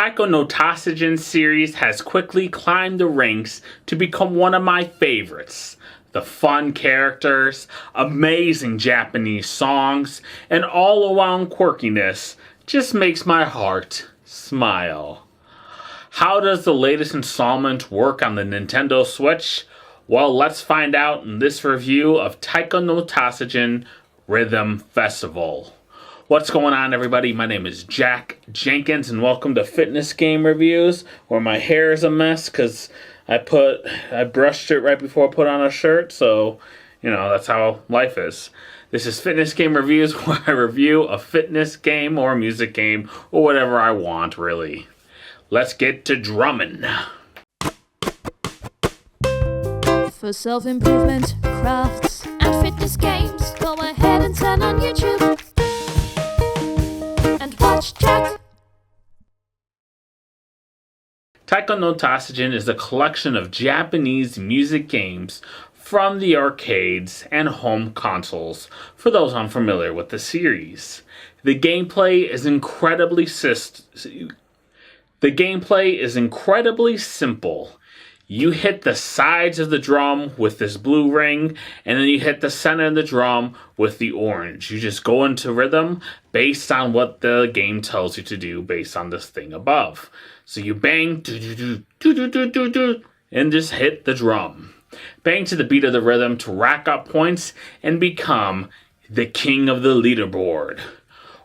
Taiko No Tatsujin Series has quickly climbed the ranks to become one of my favorites. The fun characters, amazing Japanese songs, and all-around quirkiness just makes my heart smile. How does the latest installment work on the Nintendo Switch? Well, let's find out in this review of Taiko No Tatsujin Rhythm Festival. What's going on, everybody? My name is Jenkins, and welcome to Fitness Game Reviews, where my hair is a mess because I brushed it right before I put on a shirt, so, that's how life is. This is Fitness Game Reviews, where I review a fitness game or a music game, or whatever I want, really. Let's get to drumming. For self-improvement, crafts, and fitness games, go ahead and turn on YouTube and watch Jack. Taiko No Tatsujin is a collection of Japanese music games from the arcades and home consoles, for those unfamiliar with the series. The gameplay is incredibly simple. You hit the sides of the drum with this blue ring, and then you hit the center of the drum with the orange. You just go into rhythm based on what the game tells you to do based on this thing above. So you bang, and just hit the drum. Bang to the beat of the rhythm to rack up points and become the king of the leaderboard.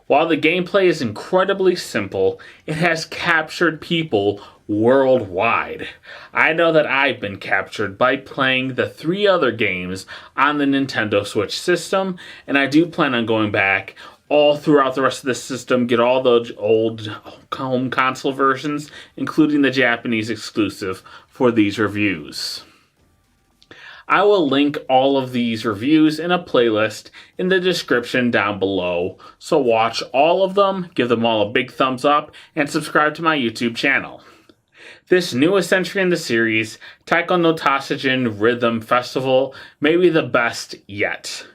While the gameplay is incredibly simple, it has captured people worldwide. I know that I've been captured by playing the 3 other games on the Nintendo Switch system, and I do plan on going back all throughout the rest of the system, get all the old home console versions, including the Japanese exclusive, for these reviews. I will link all of these reviews in a playlist in the description down below, so watch all of them, give them all a big thumbs up, and subscribe to my YouTube channel. This newest entry in the series, Taiko No Tatsujin Rhythm Festival, may be the best yet.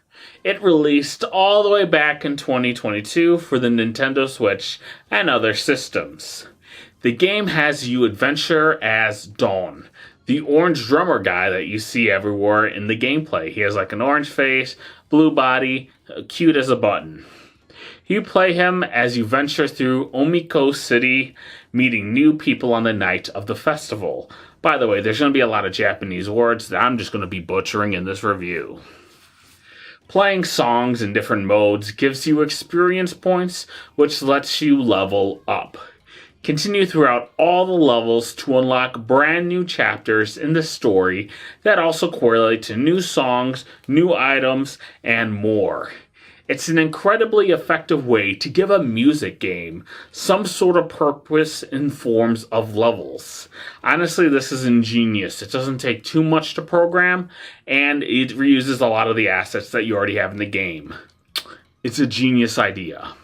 It released all the way back in 2022 for the Nintendo Switch and other systems. The game has you adventure as Dawn, the orange drummer guy that you see everywhere in the gameplay. He has like an orange face, blue body, cute as a button. You play him as you venture through Omiko City, meeting new people on the night of the festival. By the way, there's going to be a lot of Japanese words that I'm just going to be butchering in this review. Playing songs in different modes gives you experience points, which lets you level up. Continue throughout all the levels to unlock brand new chapters in the story that also correlate to new songs, new items, and more. It's an incredibly effective way to give a music game some sort of purpose in forms of levels. Honestly, this is ingenious. It doesn't take too much to program, and it reuses a lot of the assets that you already have in the game. It's a genius idea.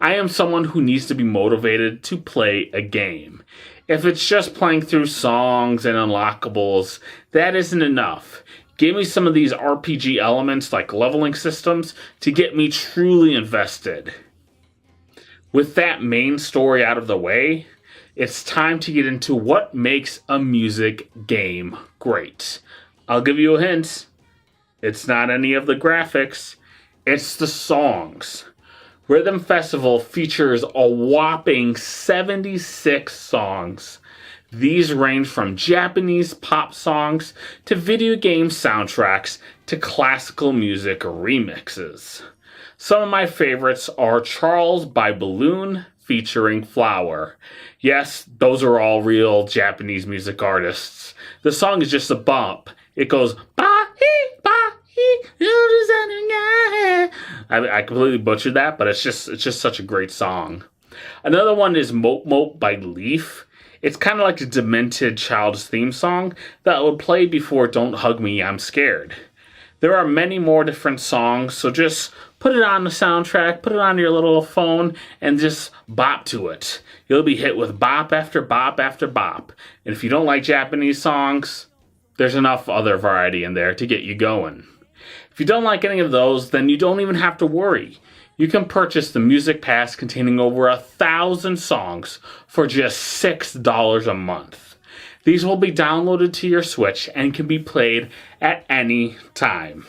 I am someone who needs to be motivated to play a game. If it's just playing through songs and unlockables, that isn't enough. Give me some of these RPG elements like leveling systems to get me truly invested. With that main story out of the way, it's time to get into what makes a music game great. I'll give you a hint. It's not any of the graphics. It's the songs. Rhythm Festival features a whopping 76 songs. These range from Japanese pop songs to video game soundtracks to classical music remixes. Some of my favorites are Charles by Balloon featuring Flower. Yes, those are all real Japanese music artists. The song is just a bump. It goes I completely butchered that, but it's just such a great song. Another one is Mope Mope by Leaf. It's kind of like a demented child's theme song that would play before Don't Hug Me, I'm Scared. There are many more different songs, so just put it on the soundtrack, put it on your little phone, and just bop to it. You'll be hit with bop after bop after bop. And if you don't like Japanese songs, there's enough other variety in there to get you going. If you don't like any of those, then you don't even have to worry. You can purchase the Music Pass containing over 1,000 songs for just $6 a month. These will be downloaded to your Switch and can be played at any time.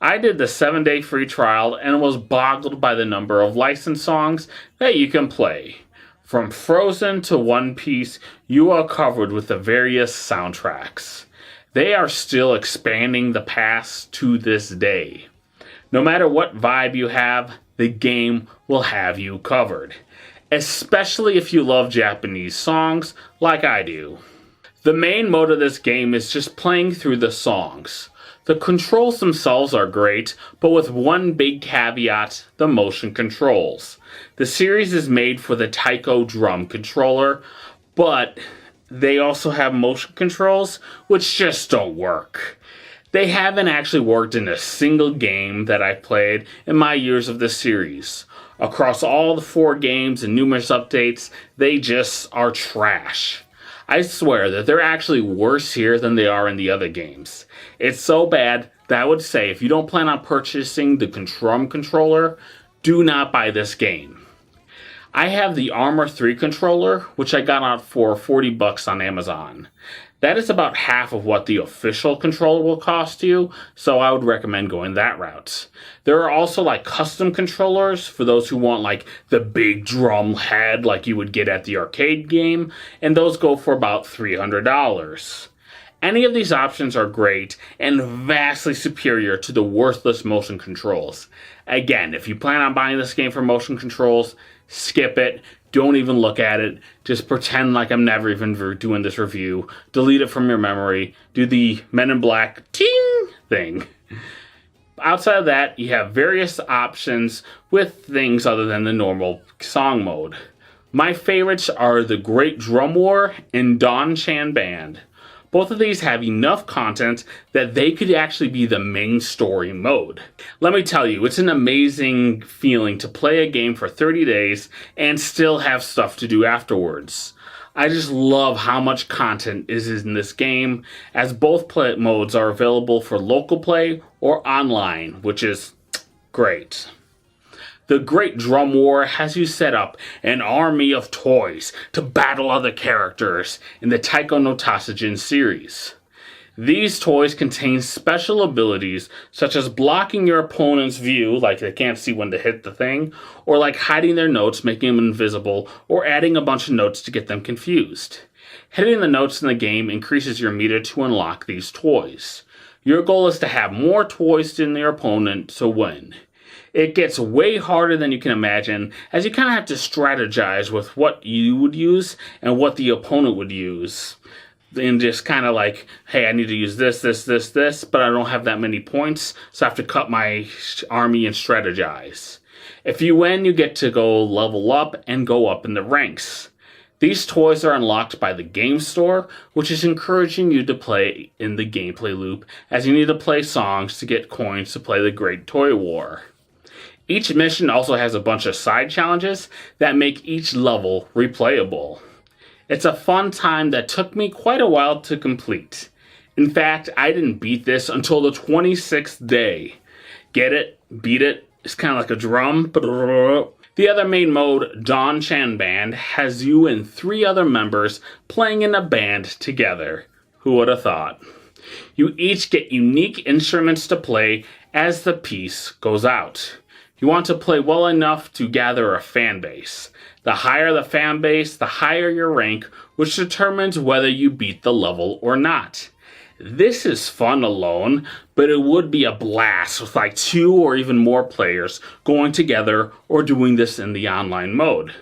I did the 7-day free trial and was boggled by the number of licensed songs that you can play. From Frozen to One Piece, you are covered with the various soundtracks. They are still expanding the pass to this day. No matter what vibe you have, the game will have you covered. Especially if you love Japanese songs like I do. The main mode of this game is just playing through the songs. The controls themselves are great, but with one big caveat, the motion controls. The series is made for the Taiko drum controller, but they also have motion controls, which just don't work. They haven't actually worked in a single game that I've played in my years of this series. Across all the 4 games and numerous updates, they just are trash. I swear that they're actually worse here than they are in the other games. It's so bad that I would say if you don't plan on purchasing the drum controller, do not buy this game. I have the Armor 3 controller, which I got out for $40 on Amazon. That is about half of what the official controller will cost you, so I would recommend going that route. There are also like custom controllers for those who want like the big drum head like you would get at the arcade game, and those go for about $300. Any of these options are great and vastly superior to the worthless motion controls. Again, if you plan on buying this game for motion controls, skip it. Don't even look at it. Just pretend like I'm never even doing this review. Delete it from your memory. Do the Men in Black ting thing. Outside of that, you have various options with things other than the normal song mode. My favorites are the Great Drum War and Don-chan Band. Both of these have enough content that they could actually be the main story mode. Let me tell you, it's an amazing feeling to play a game for 30 days and still have stuff to do afterwards. I just love how much content is in this game, as both play modes are available for local play or online, which is great. The Great Drum War has you set up an army of toys to battle other characters in the Taiko No Tatsujin Series. These toys contain special abilities such as blocking your opponent's view, like they can't see when to hit the thing, or like hiding their notes, making them invisible, or adding a bunch of notes to get them confused. Hitting the notes in the game increases your meter to unlock these toys. Your goal is to have more toys than your opponent to win. It gets way harder than you can imagine, as you kind of have to strategize with what you would use and what the opponent would use. And just kind of like, hey, I need to use this, but I don't have that many points, so I have to cut my army and strategize. If you win, you get to go level up and go up in the ranks. These toys are unlocked by the game store, which is encouraging you to play in the gameplay loop, as you need to play songs to get coins to play the Great Toy War. Each mission also has a bunch of side challenges that make each level replayable. It's a fun time that took me quite a while to complete. In fact, I didn't beat this until the 26th day. Get it? Beat it? It's kind of like a drum. The other main mode, Don-chan Band, has you and 3 other members playing in a band together. Who would have thought? You each get unique instruments to play as the piece goes out. You want to play well enough to gather a fan base. The higher the fan base, the higher your rank, which determines whether you beat the level or not. This is fun alone, but it would be a blast with like 2 or even more players going together or doing this in the online mode.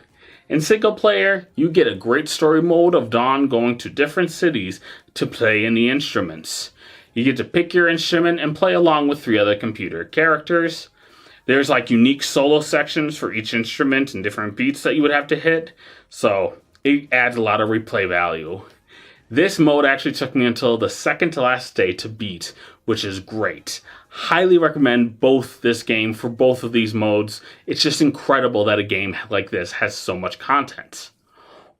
In single player, you get a great story mode of Dawn going to different cities to play any instruments. You get to pick your instrument and play along with 3 other computer characters. There's like unique solo sections for each instrument and different beats that you would have to hit, so it adds a lot of replay value. This mode actually took me until the second to last day to beat, which is great. Highly recommend this game for both of these modes. It's just incredible that a game like this has so much content.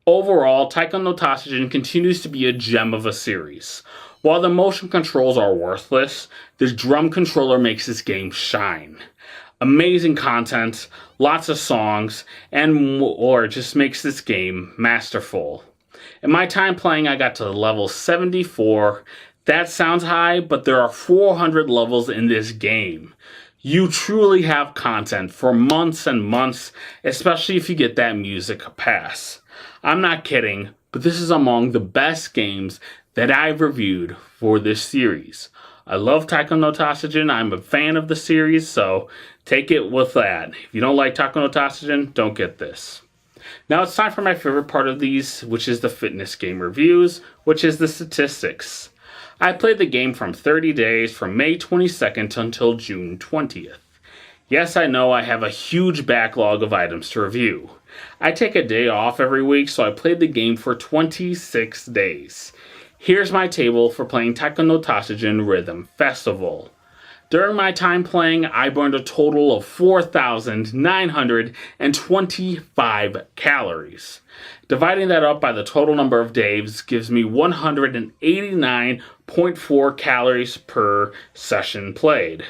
Overall, Taiko no Tatsujin continues to be a gem of a series. While the motion controls are worthless, the drum controller makes this game shine. Amazing content, lots of songs, and more just makes this game masterful. In my time playing, I got to level 74. That sounds high, but there are 400 levels in this game. You truly have content for months and months, especially if you get that music pass. I'm not kidding, but this is among the best games that I've reviewed for this series. I love Taiko No Tatsujin. I'm a fan of the series, so take it with that. If you don't like Taiko No Tatsujin, don't get this. Now it's time for my favorite part of these, which is the fitness game reviews, which is the statistics. I played the game from 30 days from May 22nd until June 20th. Yes, I know I have a huge backlog of items to review. I take a day off every week, so I played the game for 26 days. Here's my table for playing Taiko No Tatsujin Rhythm Festival. During my time playing, I burned a total of 4,925 calories. Dividing that up by the total number of days gives me 189.4 calories per session played.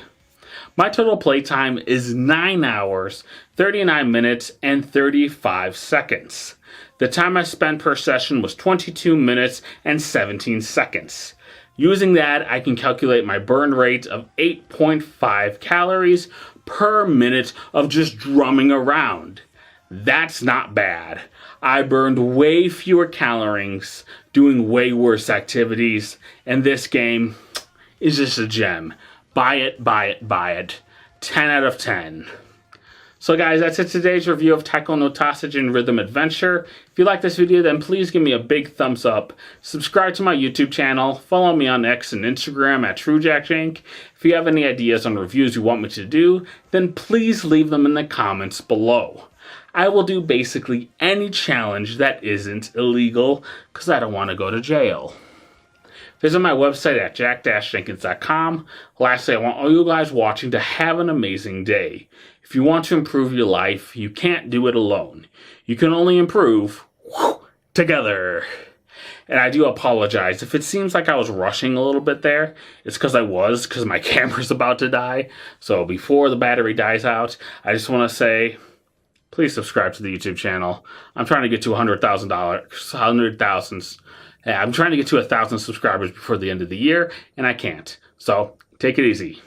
My total playtime is 9 hours, 39 minutes, and 35 seconds. The time I spent per session was 22 minutes and 17 seconds. Using that, I can calculate my burn rate of 8.5 calories per minute of just drumming around. That's not bad. I burned way fewer calories doing way worse activities, and this game is just a gem. Buy it, buy it, buy it. 10 out of 10. So guys, that's it today's review of Taiko No Tatsujin Rhythm Adventure. If you like this video, then please give me a big thumbs up. Subscribe to my YouTube channel. Follow me on X and Instagram at TrueJackJank. If you have any ideas on reviews you want me to do, then please leave them in the comments below. I will do basically any challenge that isn't illegal, because I don't want to go to jail. Visit my website at jack-jenkins.com. Lastly, I want all you guys watching to have an amazing day. If you want to improve your life, you can't do it alone. You can only improve together. And I do apologize. If it seems like I was rushing a little bit there, it's because my camera's about to die. So before the battery dies out, I just want to say, please subscribe to the YouTube channel. I'm trying to get to $100,000. Yeah, I'm trying to get to 1,000 subscribers before the end of the year, and I can't. So take it easy.